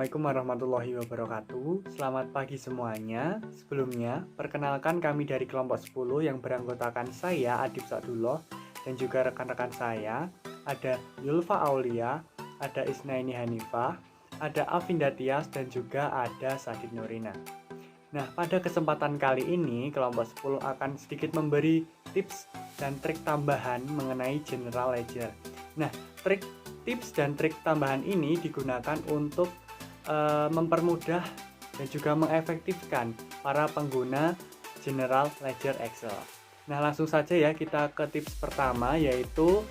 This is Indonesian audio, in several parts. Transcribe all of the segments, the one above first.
Assalamualaikum warahmatullahi wabarakatuh. Selamat pagi semuanya. Sebelumnya, perkenalkan kami dari kelompok 10 yang beranggotakan saya, Adib Sa'dullah, dan juga rekan-rekan saya. Ada Yulfa Aulia, ada Isnaini Hanifah, ada Afinda Tias, dan juga ada Sadid Nurina. Nah, pada kesempatan kali ini, kelompok 10 akan sedikit memberi tips dan trik tambahan mengenai General Ledger. Nah, tips dan trik tambahan ini digunakan untuk mempermudah dan juga mengefektifkan para pengguna General Ledger Excel. Nah, langsung saja ya kita ke tips pertama, yaitu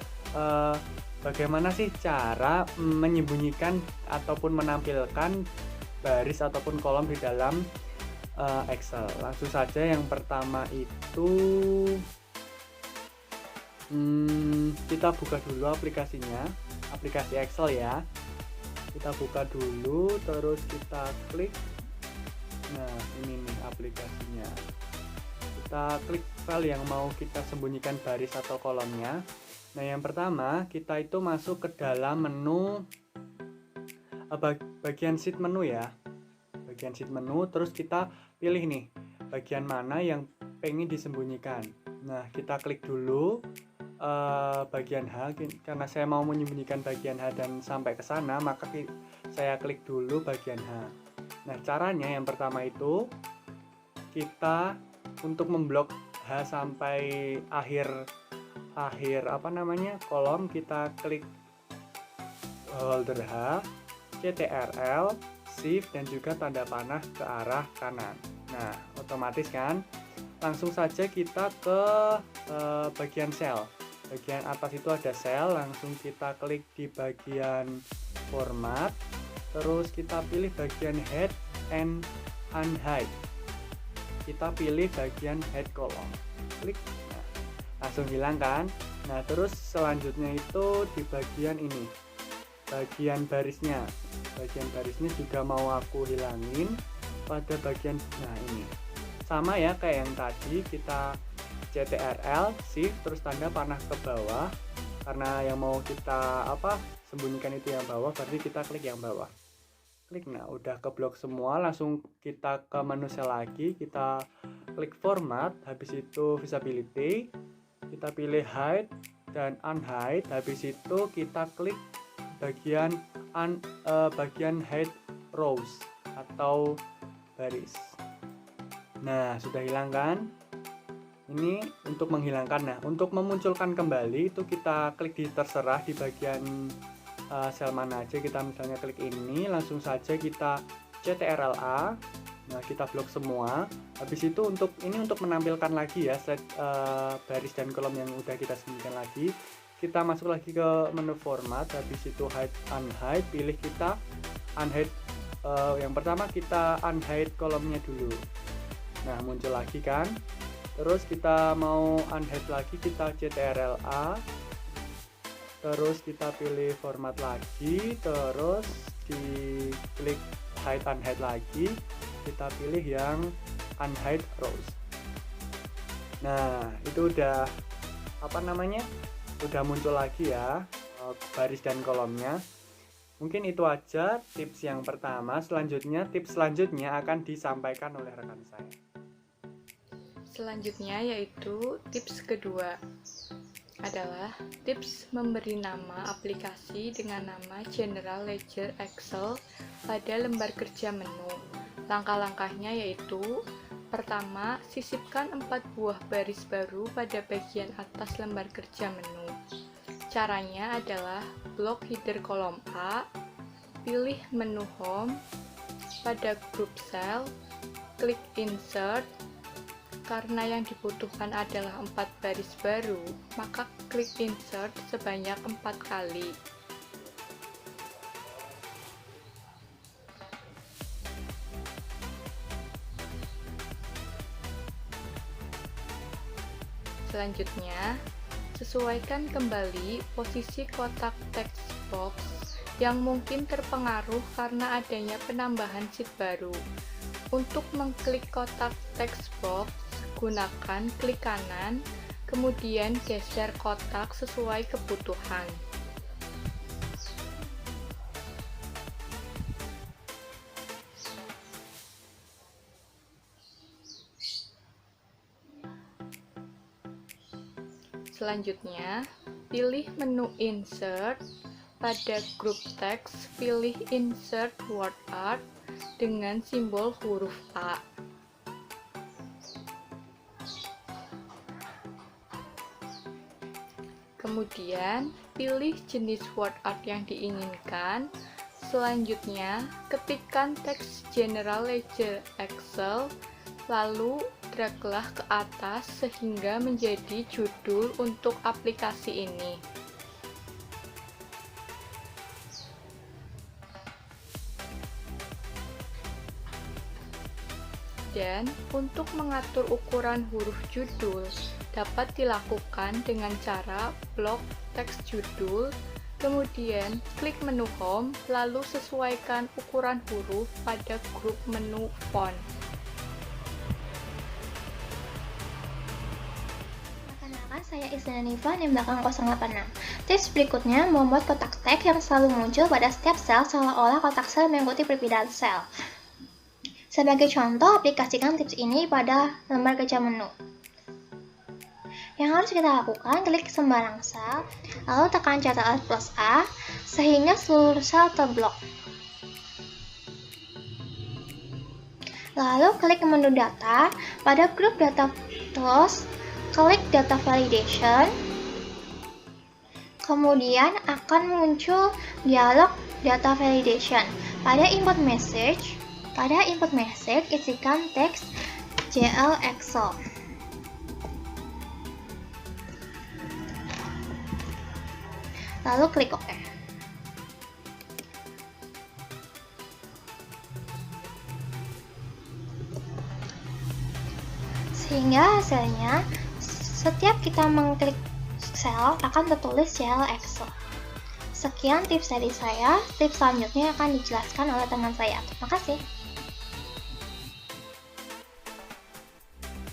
bagaimana sih cara menyembunyikan ataupun menampilkan baris ataupun kolom di dalam Excel. Langsung saja yang pertama itu kita buka dulu aplikasinya, aplikasi Excel ya. Kita buka dulu, terus kita klik. Nah, ini nih aplikasinya. Kita klik file yang mau kita sembunyikan baris atau kolomnya. Nah, yang pertama kita itu masuk ke dalam menu bagian sheet menu ya. Bagian sheet menu, terus kita pilih nih bagian mana yang pengen disembunyikan. Nah, kita klik dulu bagian H, karena saya mau menyembunyikan bagian H dan sampai ke sana, maka saya klik dulu bagian H. Nah, caranya yang pertama itu kita untuk memblok H sampai akhir kolom, kita klik holder H, CTRL, Shift, dan juga tanda panah ke arah kanan. Nah, otomatis kan, langsung saja kita ke bagian sel. Bagian atas itu ada sel, langsung kita klik di bagian format, terus kita pilih bagian head and unhide. Kita pilih bagian head column, klik, nah, langsung hilang kan. Nah, terus selanjutnya itu di bagian ini, bagian barisnya juga mau aku hilangin pada bagian, nah ini sama ya kayak yang tadi, kita CTRL, Shift, terus tanda panah ke bawah, karena yang mau kita sembunyikan itu yang bawah, berarti kita klik yang bawah. Klik, nah udah keblok semua, langsung kita ke menu sel lagi, kita klik format, habis itu visibility, kita pilih hide dan unhide, habis itu kita klik bagian hide rows atau baris. Nah, sudah hilang kan? Ini untuk menghilangkan. Nah, untuk memunculkan kembali itu kita klik di terserah di bagian sel mana aja. Kita misalnya klik ini, langsung saja kita CTRL A. Nah, kita blok semua. Habis itu untuk menampilkan lagi ya baris dan kolom yang udah kita sembunyikan lagi. Kita masuk lagi ke menu format, habis itu hide unhide, pilih kita unhide. Yang pertama kita unhide kolomnya dulu. Nah, muncul lagi kan. Terus kita mau unhide lagi, kita CTRL A, terus kita pilih format lagi, terus di klik hide unhide lagi, kita pilih yang unhide rows. Nah, itu udah udah muncul lagi ya baris dan kolomnya. Mungkin itu aja tips yang pertama. Tips selanjutnya akan disampaikan oleh rekan saya. Selanjutnya yaitu tips kedua adalah tips memberi nama aplikasi dengan nama General Ledger Excel pada lembar kerja menu. Langkah-langkahnya yaitu: pertama, sisipkan 4 buah baris baru pada bagian atas lembar kerja menu. Caranya adalah blok header kolom A, pilih menu home, pada group cell, klik insert. Karena yang dibutuhkan adalah 4 baris baru, maka klik insert sebanyak 4 kali. Selanjutnya, sesuaikan kembali posisi kotak text box yang mungkin terpengaruh karena adanya penambahan sheet baru. Untuk mengklik kotak text box, gunakan klik kanan, kemudian geser kotak sesuai kebutuhan. Selanjutnya, pilih menu Insert. Pada grup teks, pilih Insert Word Art dengan simbol huruf A. Kemudian, pilih jenis word art yang diinginkan. Selanjutnya, ketikkan teks General Ledger Excel, lalu draglah ke atas sehingga menjadi judul untuk aplikasi ini. Dan untuk mengatur ukuran huruf judul dapat dilakukan dengan cara blok teks judul, kemudian klik menu Home, lalu sesuaikan ukuran huruf pada grup menu Font. Perkenalkan, saya Isna Niva, NIM belakang 086. Tips berikutnya membuat kotak teks yang selalu muncul pada setiap sel seolah-olah kotak sel mengikuti perbedaan sel. Sebagai contoh, aplikasikan tips ini pada lembar kerja menu. Yang harus kita lakukan, klik sembarang sel, lalu tekan catat Alt plus A, sehingga seluruh sel terblok. Lalu klik menu data, pada grup data tools, klik data validation, kemudian akan muncul dialog data validation. Pada input message, isikan teks GL Excel. Lalu klik OK. Sehingga hasilnya, setiap kita mengklik sel akan tertulis GL Excel. Sekian tips dari saya. Tips selanjutnya akan dijelaskan oleh teman saya. Terima kasih.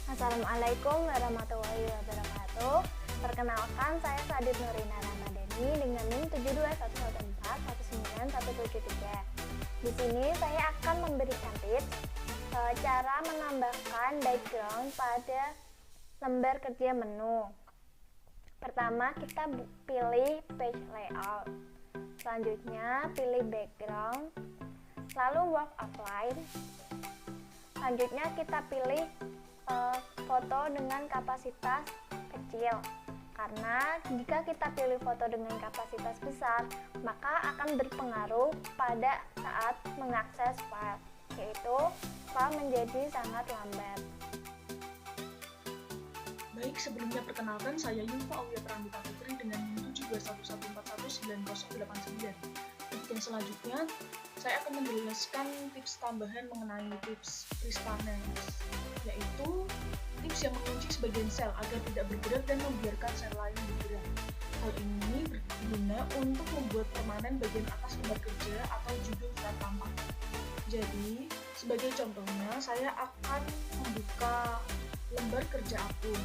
Assalamualaikum warahmatullahi wabarakatuh. Perkenalkan, saya Sadid Nurina Ramadhani dengan NIM 72114191773. Di sini saya akan memberikan tips cara menambahkan background pada lembar kerja menu. Pertama, kita pilih page layout. Selanjutnya, pilih background, lalu work outline. Selanjutnya, kita pilih foto dengan kapasitas kecil, karena jika kita pilih foto dengan kapasitas besar maka akan berpengaruh pada saat mengakses file, yaitu file menjadi sangat lambat. Baik, sebelumnya perkenalkan, saya Yulfa Aulia Pramita Putri dengan NIM 72114190089. Yang selanjutnya saya akan menjelaskan tips tambahan mengenai tips Frispanes, yaitu tips yang mengunci sebagian sel agar tidak bergerak dan membiarkan sel lain bergerak. Hal ini berguna untuk membuat permanen bagian atas lembar kerja atau judul tidak tampak. Jadi, sebagai contohnya, saya akan membuka lembar kerja akun.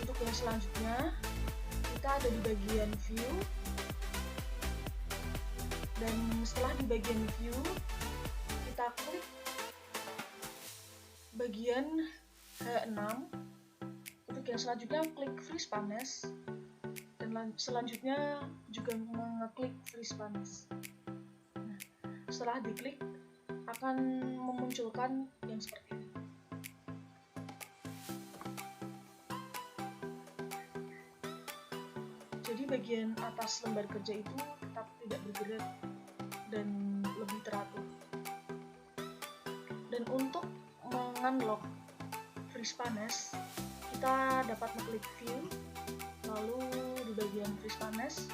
Untuk yang selanjutnya, kita ada di bagian view. Dan setelah di bagian view, kita klik bagian H6. Untuk yang selanjutnya, klik Frispanes. Dan selanjutnya juga mengeklik Frispanes. Nah, setelah diklik, akan memunculkan yang seperti ini. Jadi bagian atas lembar kerja itu tetap tidak bergerak dan lebih teratur. Dan untuk mengunlock Frispanes, kita dapat mengklik view, lalu di bagian Frispanes,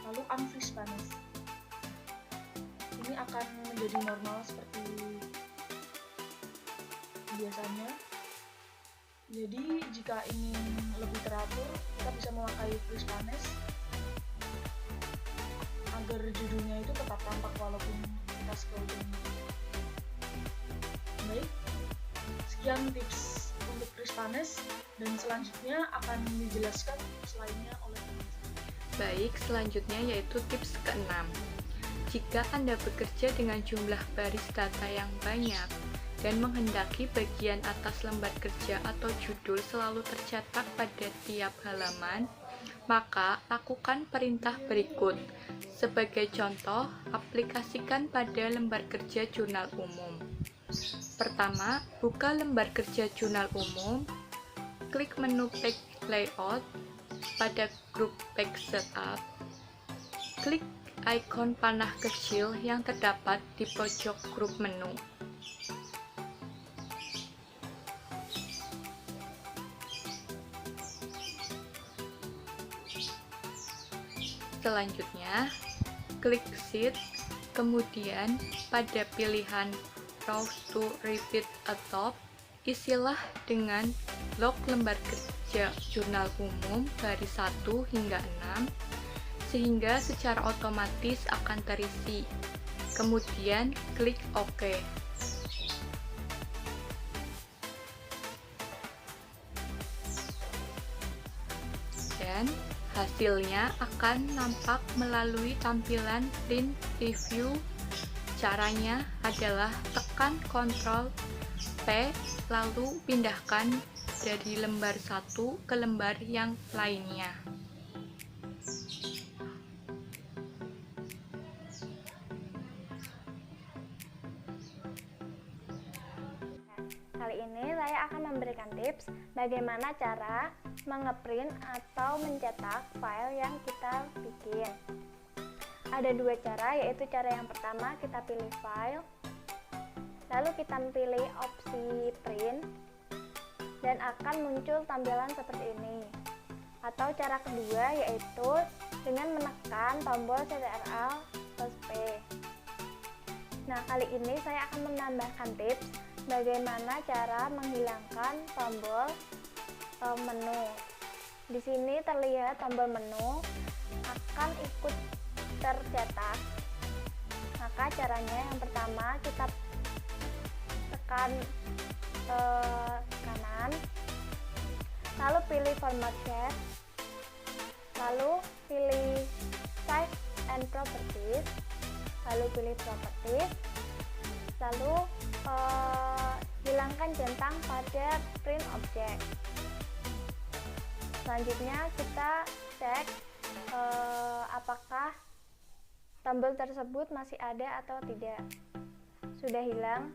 lalu unfrispanes. Ini akan menjadi normal seperti biasanya. Jadi jika ingin lebih teratur, kita bisa memakai Frispanes agar judulnya itu tetap tampak walaupun kita scroll down. Baik, sekian tips untuk Frispanes, dan selanjutnya akan dijelaskan tips lainnya oleh teman saya. Baik, selanjutnya yaitu tips ke-6. Jika Anda bekerja dengan jumlah baris data yang banyak dan menghendaki bagian atas lembar kerja atau judul selalu tercetak pada tiap halaman, maka lakukan perintah berikut. Sebagai contoh, aplikasikan pada lembar kerja jurnal umum. Pertama, buka lembar kerja jurnal umum, klik menu Page Layout pada grup Page Setup, klik ikon panah kecil yang terdapat di pojok grup menu. Selanjutnya, klik Sheet, kemudian pada pilihan Browse to Repeat atop, isilah dengan blok lembar kerja jurnal umum baris 1 hingga 6, sehingga secara otomatis akan terisi. Kemudian klik OK. Dan hasilnya akan nampak melalui tampilan Print Preview. Caranya adalah tekan Ctrl P, lalu pindahkan dari lembar satu ke lembar yang lainnya. Kali ini saya akan memberikan tips bagaimana cara mengeprint atau mencetak file yang kita bikin. Ada dua cara, yaitu cara yang pertama kita pilih file, lalu kita pilih opsi print, dan akan muncul tampilan seperti ini. Atau cara kedua yaitu dengan menekan tombol Ctrl+P. Nah, kali ini saya akan menambahkan tips bagaimana cara menghilangkan tombol menu. Di sini terlihat tombol menu akan ikut tercetak. Maka caranya yang pertama kita tekan kanan, lalu pilih Format Sheet, lalu pilih Size and Properties, lalu pilih Properties, lalu hilangkan centang pada Print Object. Selanjutnya kita cek apakah tombol tersebut masih ada atau tidak. Sudah hilang.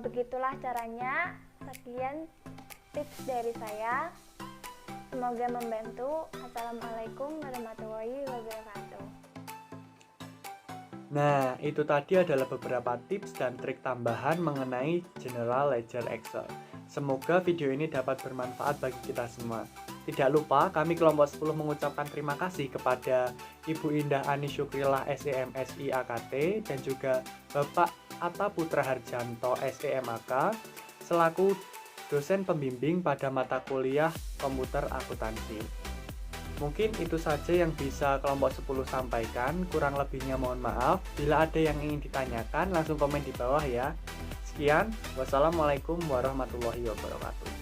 Begitulah caranya. Sekian tips dari saya. Semoga membantu. Assalamualaikum warahmatullahi wabarakatuh. Nah, itu tadi adalah beberapa tips dan trik tambahan mengenai General Ledger Excel. Semoga video ini dapat bermanfaat bagi kita semua. Tidak lupa, kami kelompok 10 mengucapkan terima kasih kepada Ibu Indah Ani Syukrillah SEMSI AKT dan juga Bapak Atta Putra Harjanto SEMAK selaku dosen pembimbing pada mata kuliah Komputer Akuntansi. Mungkin itu saja yang bisa kelompok 10 sampaikan, kurang lebihnya mohon maaf. Bila ada yang ingin ditanyakan, langsung komen di bawah ya. Sekian, wassalamualaikum warahmatullahi wabarakatuh.